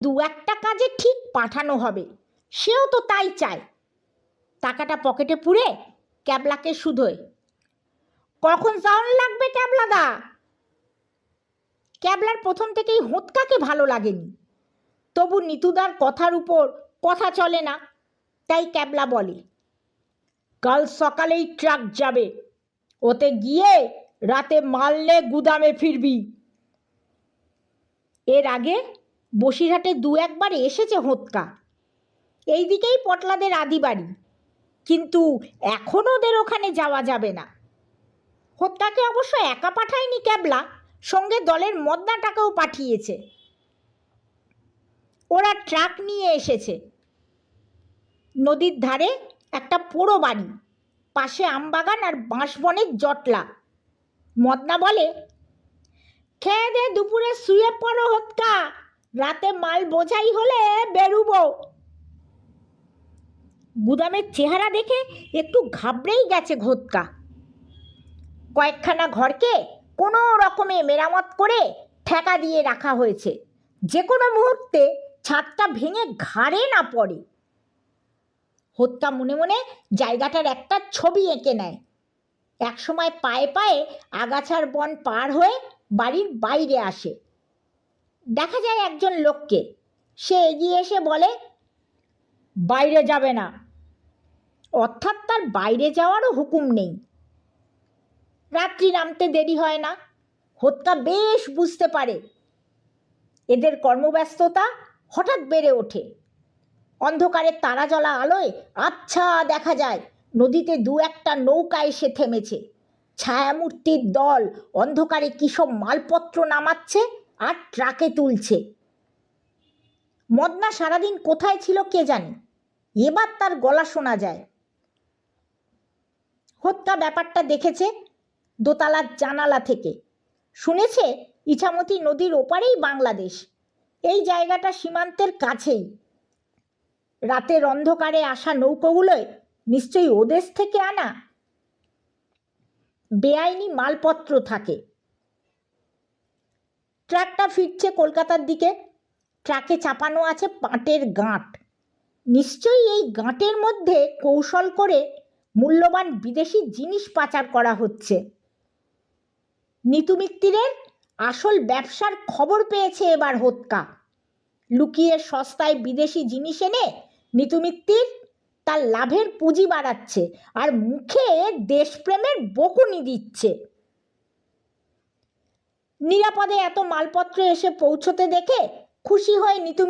দু একটা কাজে ঠিক পাঠানো হবে, সেও তো তাই চায়। টাকাটা পকেটে পুরে ক্যাবলাকে শুধোয়। কখন যাওয়ান লাগবে ক্যাবলাদা? ক্যাবলার প্রথম থেকেই হোঁতকাকে ভালো লাগেনি, তবু নিতুদার কথার উপর কথা চলে না, তাই ক্যাবলা বলে, কাল সকালেই ট্রাক যাবে, ওতে গিয়ে রাতে মাল নে গুদামে ফিরবি। এর আগে বসিরহাটে দু একবার এসেছে হোঁতকা, এই দিকেই পটলাদের আদি বাড়ি, কিন্তু এখন ওদের ওখানে যাওয়া যাবে না। হোঁতকাকে অবশ্য একা পাঠায়নি ক্যাবলা, সঙ্গে দলের মদনাটাকেও পাঠিয়েছে। ওরা ট্রাক নিয়ে এসেছে। নদীর ধারে একটা পোড়ো বাড়ি, পাশে আমবাগান আর বাঁশবনের জটলা। মদনা বলে, খেয়ে দে দুপুরে শুয়ে পড়ো হোঁতকা, রাতে মাল বোঝাই হলে বেরুবো। গুদামের চেহারা দেখে একটু ঘাবড়েই গেছে হোঁতকা। কয়েকখানা ঘরকে কোনো রকমে মেরামত করে ঠেকা দিয়ে রাখা হয়েছে, যে কোনো মুহূর্তে ছাদটা ভেঙে ঘাড়ে না পড়ে। হোঁতকা মনে মনে জায়গাটার একটা ছবি এঁকে নেয়। একসময় পায়ে পায়ে আগাছার বন পার হয়ে বাড়ির বাইরে আসে। দেখা যায় একজন লোককে, সে এগিয়ে এসে বলে, বাইরে যাবে না। অর্থাৎ তার বাইরে যাওয়ারও হুকুম নেই। রাত্রি নামতে দেরি হয় না। হোঁতকা বেশ বুঝতে পারে এদের কর্মব্যস্ততা হঠাৎ বেড়ে ওঠে। অন্ধকারের তারা জ্বলা আলোয় আচ্ছা দেখা যায় নদীতে দু একটা নৌকা এসে থেমেছে। ছায়ামূর্তির দল অন্ধকারে কিসব মালপত্র নামাচ্ছে আর ট্রাকে তুলছে। মদনা সারাদিন কোথায় ছিল কে জানে, এবার তার গলা শোনা যায়। হোঁতকা ব্যাপারটা দেখেছে দোতলার জানালা থেকে, শুনেছে ইছামতি নদীর ওপারেই বাংলাদেশ, এই জায়গাটা সীমান্তের কাছেই। রাতের অন্ধকারে আসা নৌকোগুলোয় নিশ্চয়ই ওদেশ থেকে আনা বেআইনি মালপত্র থাকে। ট্রাকটা ফিরছে কলকাতার দিকে। ট্রাকে চাপানো আছে পাটের গাঁট। নিশ্চয়ই এই গাঁটের মধ্যে কৌশল করে মূল্যবান বিদেশি জিনিস পাচার করা হচ্ছে। নিতু মিত্তিরের আসল ব্যবসার খবর পেয়েছে এবার হোঁতকা। লুকিয়ে সস্তায় বিদেশি জিনিস এনে নিতু মিত্তির তার লাভের পুঁজি বাড়াচ্ছে আর মুখে দেশপ্রেমের বকুনি দিচ্ছে। নিরাপদে এত মালপত্র এসে পৌঁছতে দেখে খুশি হয়ে নিতু